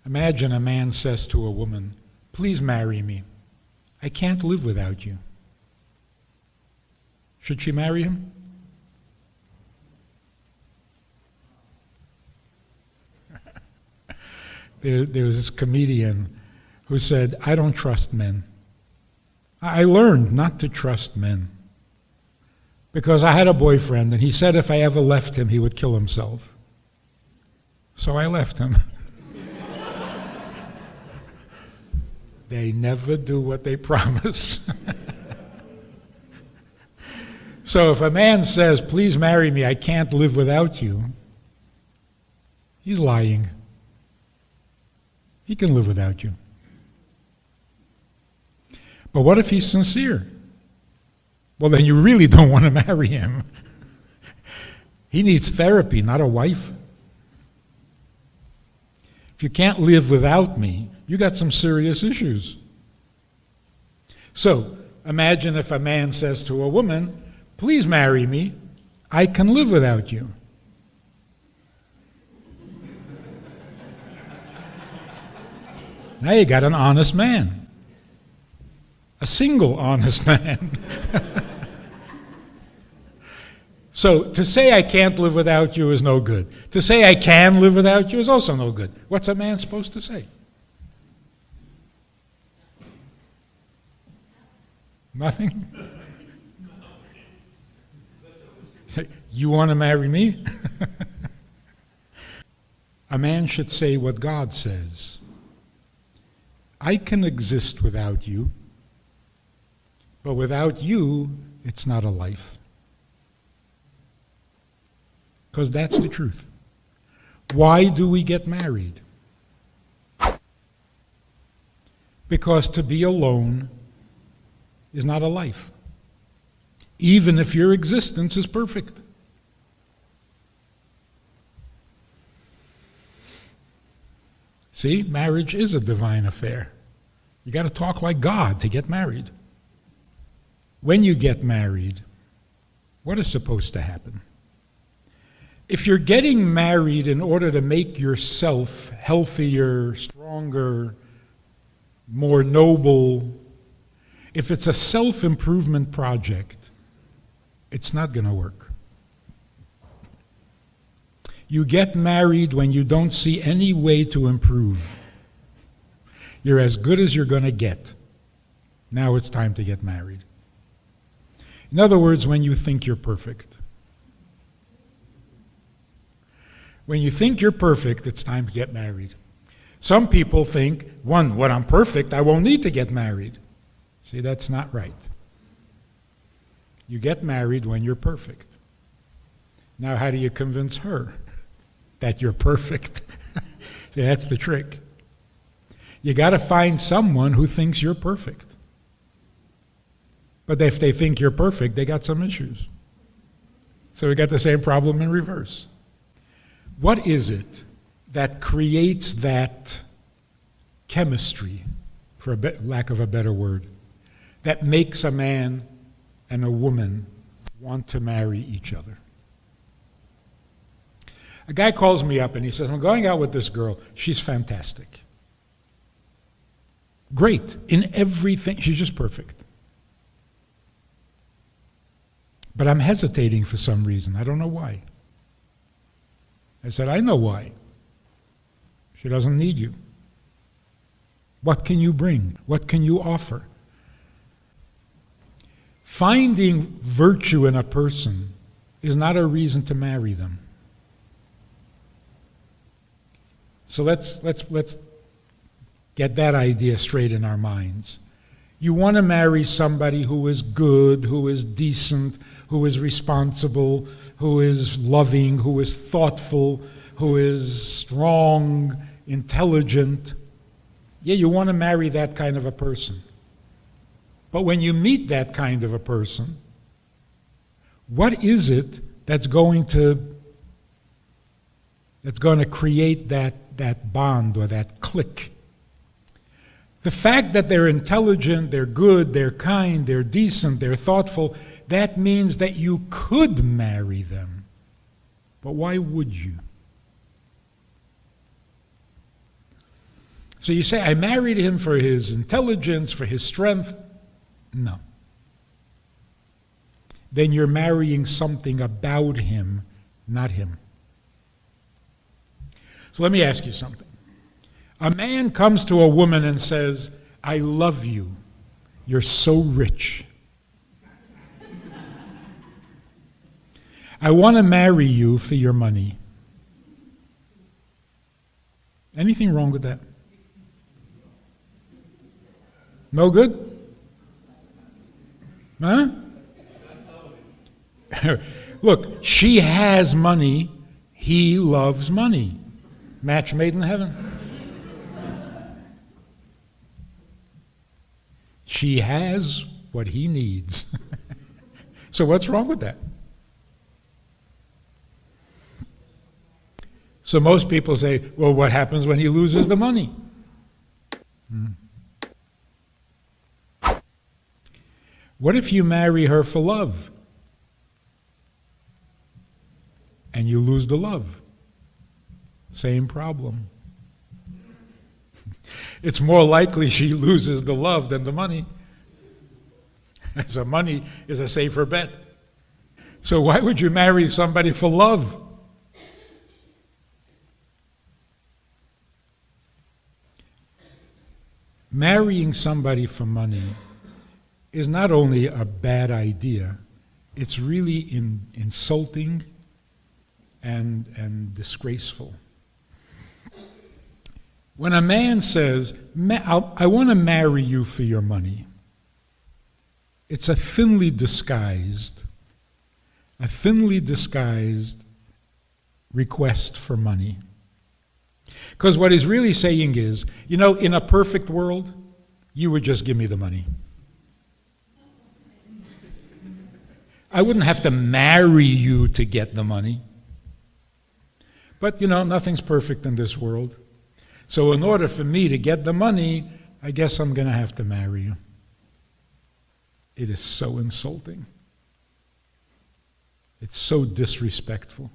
Imagine a man says to a woman, "Please marry me. I can't live without you." Should she marry him? There was this comedian who said, "I don't trust men. I learned not to trust men because I had a boyfriend and he said if I ever left him, he would kill himself. So I left him." They never do what they promise. So if a man says, "Please marry me, I can't live without you," he's lying. He can live without you. But what if he's sincere? Well, then you really don't want to marry him. He needs therapy, not a wife. If you can't live without me, you got some serious issues. So, imagine if a man says to a woman, "Please marry me, I can live without you." Now you got an honest man. A single honest man. So to say I can't live without you is no good. To say I can live without you is also no good. What's a man supposed to say? Nothing? Say, "You want to marry me?" A man should say what God says. I can exist without you, but without you, it's not a life. Because that's the truth. Why do we get married? Because to be alone is not a life, even if your existence is perfect. See, marriage is a divine affair. You got to talk like God to get married. When you get married, what is supposed to happen? If you're getting married in order to make yourself healthier, stronger, more noble, if it's a self-improvement project, it's not going to work. You get married when you don't see any way to improve. You're as good as you're going to get. Now it's time to get married. In other words, when you think you're perfect. When you think you're perfect, it's time to get married. Some people think, when I'm perfect, I won't need to get married. See, that's not right. You get married when you're perfect. Now, how do you convince her that you're perfect? See, that's the trick. You got to find someone who thinks you're perfect. But if they think you're perfect, they got some issues. So we got the same problem in reverse. What is it that creates that chemistry, for lack of a better word, that makes a man and a woman want to marry each other? A guy calls me up and he says, "I'm going out with this girl. She's fantastic. Great in everything. She's just perfect. But I'm hesitating for some reason. I don't know why." I said, "I know why. She doesn't need you. What can you bring? What can you offer?" Finding virtue in a person is not a reason to marry them. So let's get that idea straight in our minds. You want to marry somebody who is good, who is decent, who is responsible, who is loving, who is thoughtful, who is strong, intelligent. Yeah, you want to marry that kind of a person. But when you meet that kind of a person, what is it that's going to create that bond or that click? The fact that they're intelligent, they're good, they're kind, they're decent, they're thoughtful, that means that you could marry them. But why would you? So you say, I married him for his intelligence, for his strength. No. Then you're marrying something about him, not him. So let me ask you something. A man comes to a woman and says, I love you. You're so rich. I want to marry you for your money. Anything wrong with that? No good? Huh? Look, she has money. He loves money. Match made in heaven. She has what he needs. So what's wrong with that? So most people say, well, what happens when he loses the money? What if you marry her for love and you lose the love? Same problem. It's more likely she loses the love than the money. So money is a safer bet. So why would you marry somebody for love? Marrying somebody for money is not only a bad idea, it's really insulting and disgraceful. When a man says, I want to marry you for your money, it's a thinly disguised request for money. Because what he's really saying is, in a perfect world, you would just give me the money. I wouldn't have to marry you to get the money. But, nothing's perfect in this world. So in order for me to get the money, I guess I'm going to have to marry you. It is so insulting. It's so disrespectful.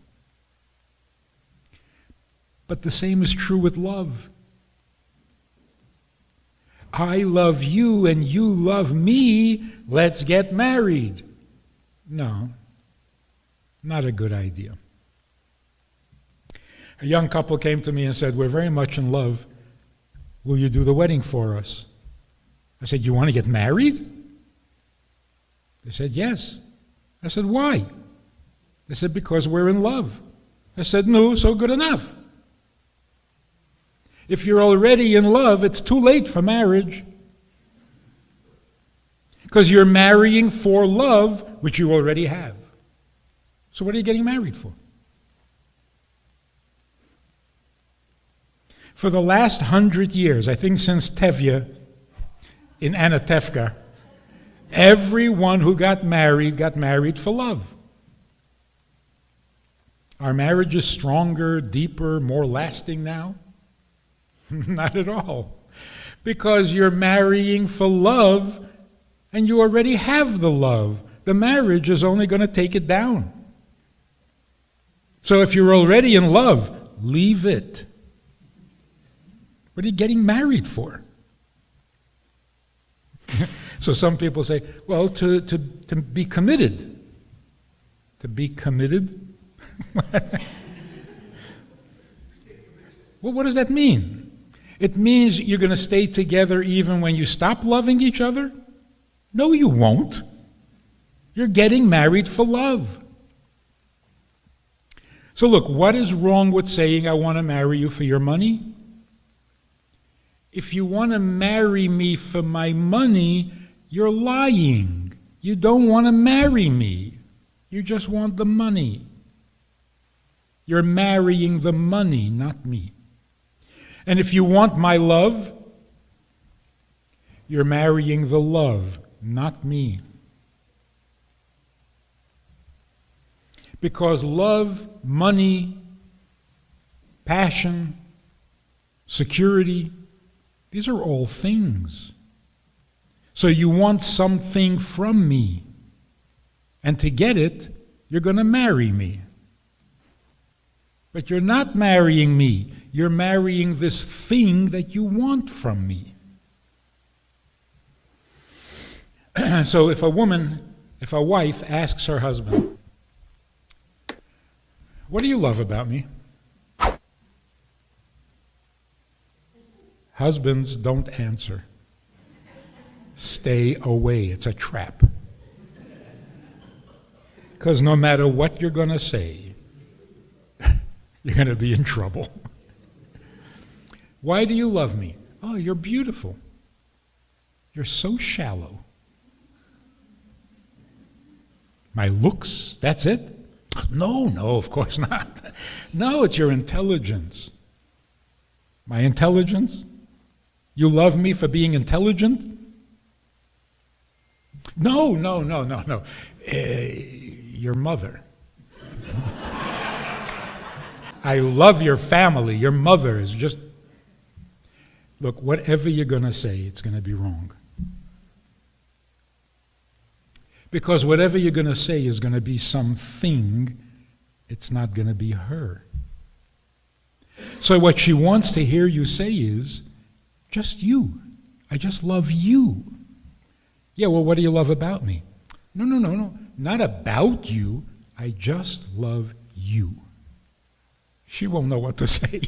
But the same is true with love. I love you and you love me, let's get married. No, not a good idea. A young couple came to me and said, we're very much in love. Will you do the wedding for us? I said, you want to get married? They said, yes. I said, why? They said, because we're in love. I said, no, so good enough. If you're already in love, it's too late for marriage. Because you're marrying for love, which you already have. So what are you getting married for? For the last 100 years, I think since Tevye in Anatevka, everyone who got married for love. Are marriages stronger, deeper, more lasting now? Not at all. Because you're marrying for love, and you already have the love. The marriage is only going to take it down. So if you're already in love, leave it. What are you getting married for? So some people say, well, to be committed. To be committed? Well, what does that mean? It means you're going to stay together even when you stop loving each other? No, you won't. You're getting married for love. So look, what is wrong with saying, I want to marry you for your money? If you want to marry me for my money, you're lying. You don't want to marry me. You just want the money. You're marrying the money, not me. And if you want my love, you're marrying the love, not me. Because love, money, passion, security, these are all things. So you want something from me. And to get it, you're going to marry me. But you're not marrying me. You're marrying this thing that you want from me. So if a wife asks her husband, what do you love about me? Husbands, don't answer. Stay away. It's a trap. Because no matter what you're going to say, you're going to be in trouble. Why do you love me? Oh, you're beautiful. You're so shallow. My looks, that's it? No, of course not. No, it's your intelligence. My intelligence? You love me for being intelligent? No. Your mother. I love your family. Your mother is just... Look, whatever you're going to say, it's going to be wrong. Because whatever you're going to say is going to be something, it's not going to be her. So what she wants to hear you say is, just you. I just love you. Yeah, well, what do you love about me? No. Not about you. I just love you. She won't know what to say.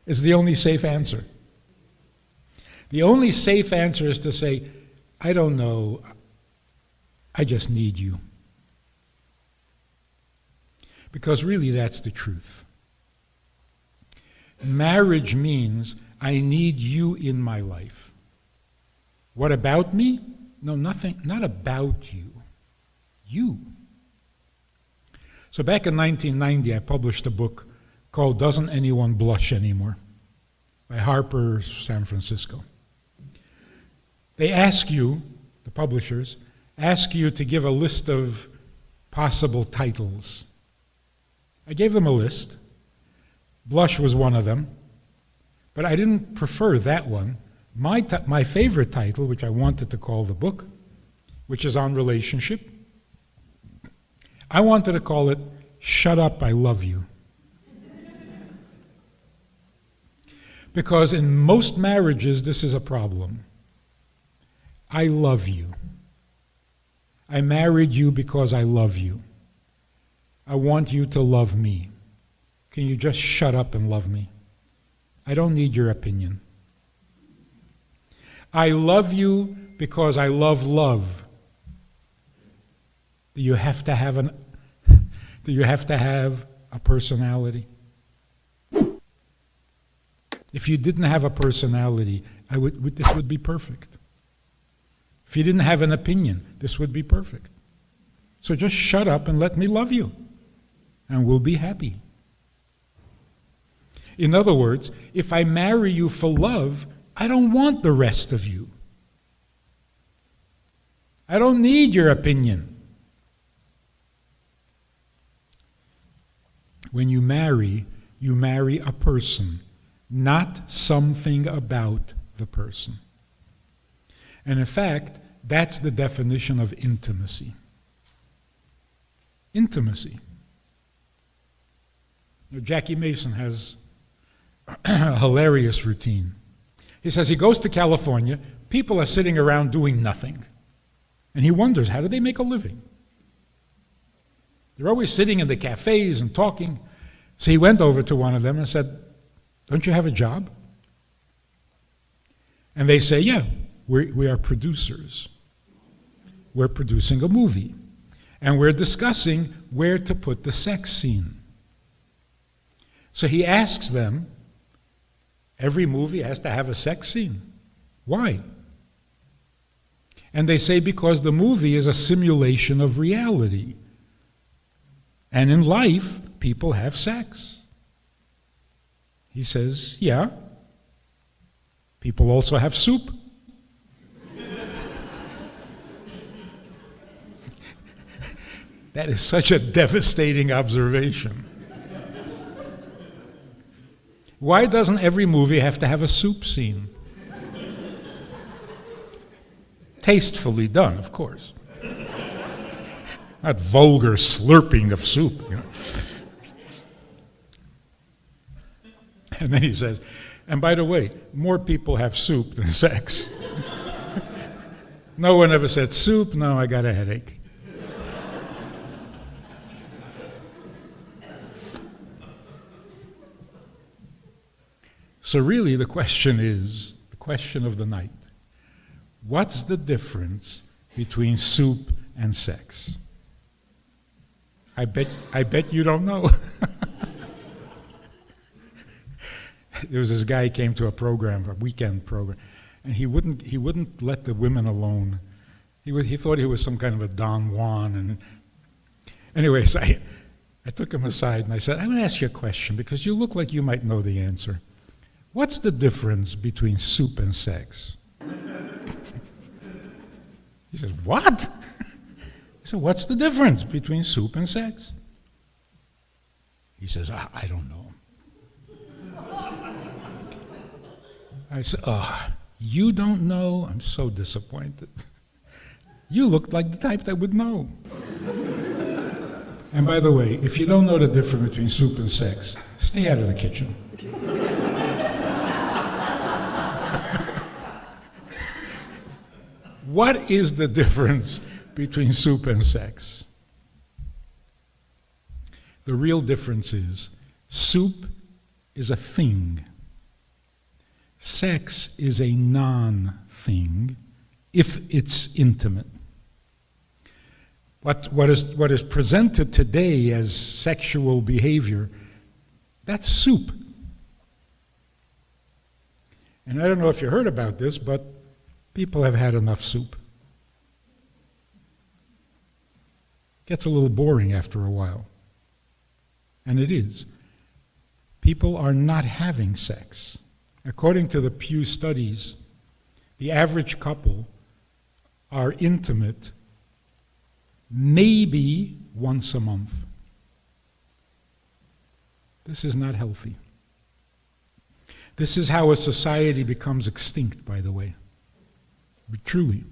It's the only safe answer. The only safe answer is to say, I don't know, I just need you. Because really that's the truth. Marriage means I need you in my life. What about me? No, nothing, not about you. You. So back in 1990, I published a book called Doesn't Anyone Blush Anymore? By Harper, San Francisco. They ask you, the publishers, ask you to give a list of possible titles. I gave them a list. Blush was one of them, but I didn't prefer that one. My favorite title, which I wanted to call the book, which is on relationship, I wanted to call it, Shut Up, I Love You. Because in most marriages, this is a problem. I love you. I married you because I love you. I want you to love me. Can you just shut up and love me? I don't need your opinion. I love you because I love love. Do you have to have a personality? If you didn't have a personality, this would be perfect. If you didn't have an opinion, this would be perfect. So just shut up and let me love you, and we'll be happy. In other words, if I marry you for love, I don't want the rest of you. I don't need your opinion. When you marry a person, not something about the person. And in fact, that's the definition of intimacy. Intimacy. Jackie Mason has a hilarious routine. He says he goes to California, people are sitting around doing nothing. And he wonders, how do they make a living? They're always sitting in the cafes and talking. So he went over to one of them and said, don't you have a job? And they say, yeah, we are producers. We're producing a movie. And we're discussing where to put the sex scene. So he asks them, every movie has to have a sex scene. Why? And they say because the movie is a simulation of reality. And in life, people have sex. He says, yeah. People also have soup. That is such a devastating observation. Why doesn't every movie have to have a soup scene? Tastefully done, of course. Not vulgar slurping of soup. And then he says, and by the way, more people have soup than sex. No one ever said, soup? No, I got a headache. So really the question is, the question of the night, what's the difference between soup and sex? I bet you don't know. There was this guy who came to a program, a weekend program, and he wouldn't let the women alone. He thought he was some kind of a Don Juan. And anyways, I took him aside and I said, I'm going to ask you a question because you look like you might know the answer. What's the difference between soup and sex? He says, what? I said, what's the difference between soup and sex? He says, I don't know. I said, you don't know? I'm so disappointed. You looked like the type that would know. And by the way, if you don't know the difference between soup and sex, stay out of the kitchen. What is the difference between soup and sex? The real difference is soup is a thing. Sex is a non-thing if it's intimate. What is presented today as sexual behavior, that's soup. And I don't know if you heard about this, but people have had enough soup. Gets a little boring after a while. And it is. People are not having sex. According to the Pew studies, the average couple are intimate maybe once a month. This is not healthy. This is how a society becomes extinct, by the way. But truly.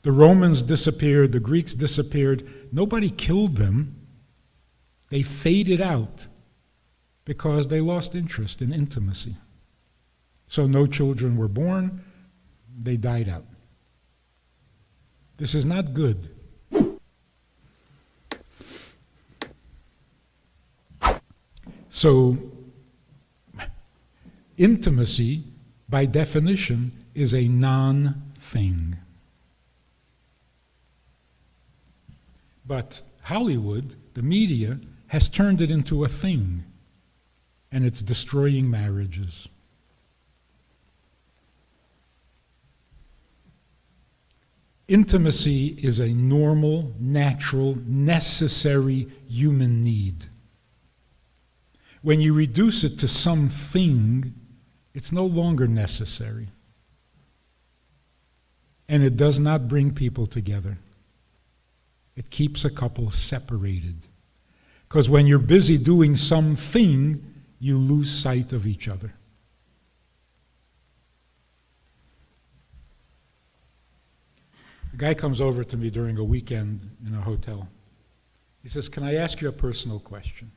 The Romans disappeared, the Greeks disappeared. Nobody killed them. They faded out because they lost interest in intimacy. So no children were born, they died out. This is not good. So, intimacy, by definition, is a non-thing. But Hollywood, the media, has turned it into a thing, and it's destroying marriages. Intimacy is a normal, natural, necessary human need. When you reduce it to something, it's no longer necessary. And it does not bring people together. It keeps a couple separated. Because when you're busy doing something, you lose sight of each other. A guy comes over to me during a weekend in a hotel. He says, "Can I ask you a personal question?"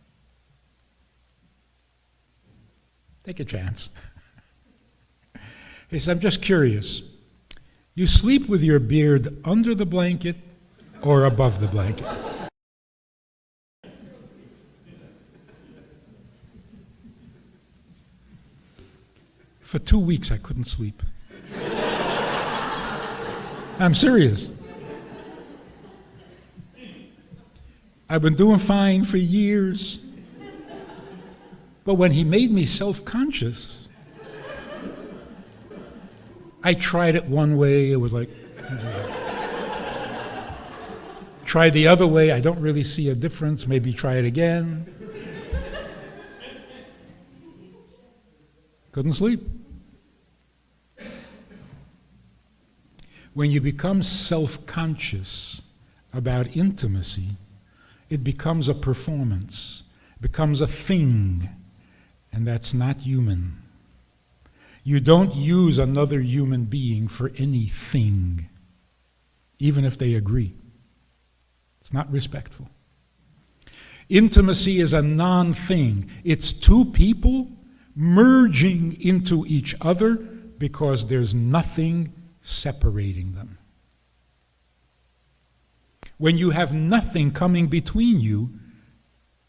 Take a chance. He says, "I'm just curious. You sleep with your beard under the blanket or above the blanket?" For 2 weeks I couldn't sleep. I'm serious. I've been doing fine for years. But when he made me self-conscious, I tried it one way, it was like, try the other way, I don't really see a difference, maybe try it again. Couldn't sleep. When you become self-conscious about intimacy, it becomes a performance, becomes a thing, and that's not human. You don't use another human being for anything, even if they agree. It's not respectful. Intimacy is a non-thing. It's two people merging into each other because there's nothing separating them. When you have nothing coming between you,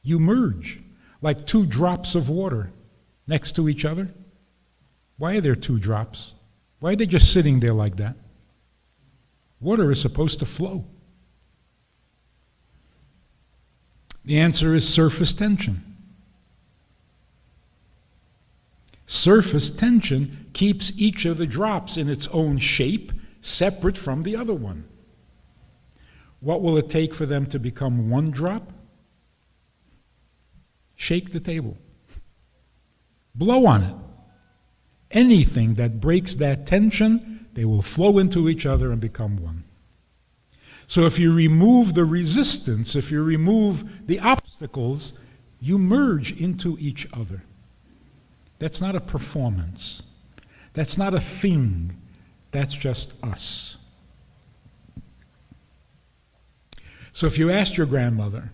you merge like two drops of water next to each other. Why are there two drops? Why are they just sitting there like that? Water is supposed to flow. The answer is surface tension. Surface tension keeps each of the drops in its own shape, separate from the other one. What will it take for them to become one drop? Shake the table. Blow on it. Anything that breaks that tension, they will flow into each other and become one. So if you remove the resistance, if you remove the obstacles, you merge into each other. That's not a performance. That's not a thing. That's just us. So if you asked your grandmother,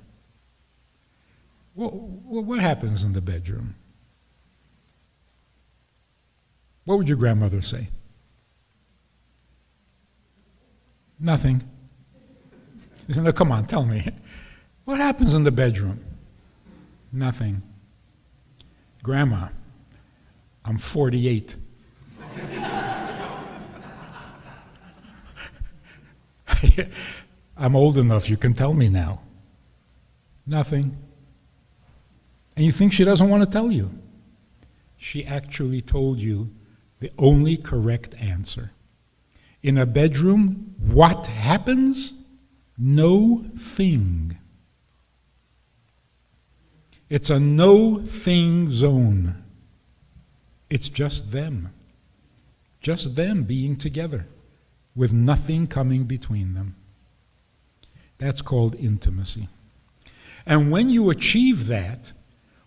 what happens in the bedroom? What would your grandmother say? Nothing. She said, no, come on, tell me. What happens in the bedroom? Nothing. Grandma, I'm 48. I'm old enough, you can tell me now. Nothing. And you think she doesn't want to tell you. She actually told you the only correct answer. In a bedroom, what happens? No thing. It's a no-thing zone. It's just them. Just them being together with nothing coming between them. That's called intimacy. And when you achieve that,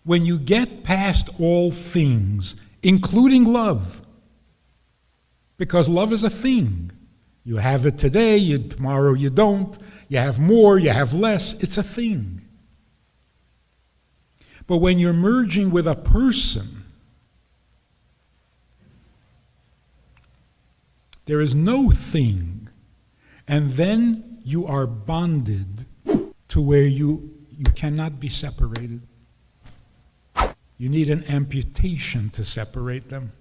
when you get past all things, including love, because love is a thing. You have it today, tomorrow you don't. You have more, you have less. It's a thing. But when you're merging with a person, there is no thing. And then you are bonded to where you cannot be separated. You need an amputation to separate them.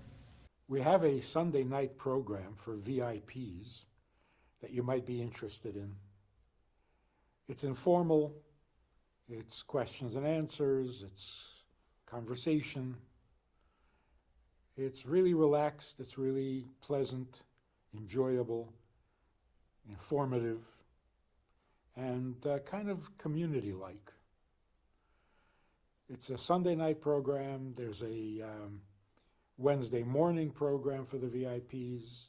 We have a Sunday night program for VIPs that you might be interested in. It's informal, it's questions and answers, it's conversation. It's really relaxed, it's really pleasant, enjoyable, informative, and kind of community-like. It's a Sunday night program. There's a Wednesday morning program for the VIPs,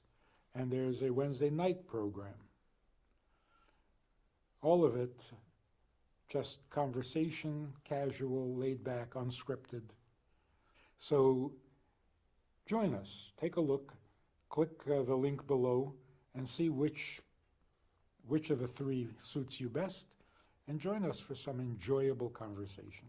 and there's a Wednesday night program. All of it just conversation, casual, laid back, unscripted. So join us, take a look, click the link below and see which of the three suits you best, and join us for some enjoyable conversation.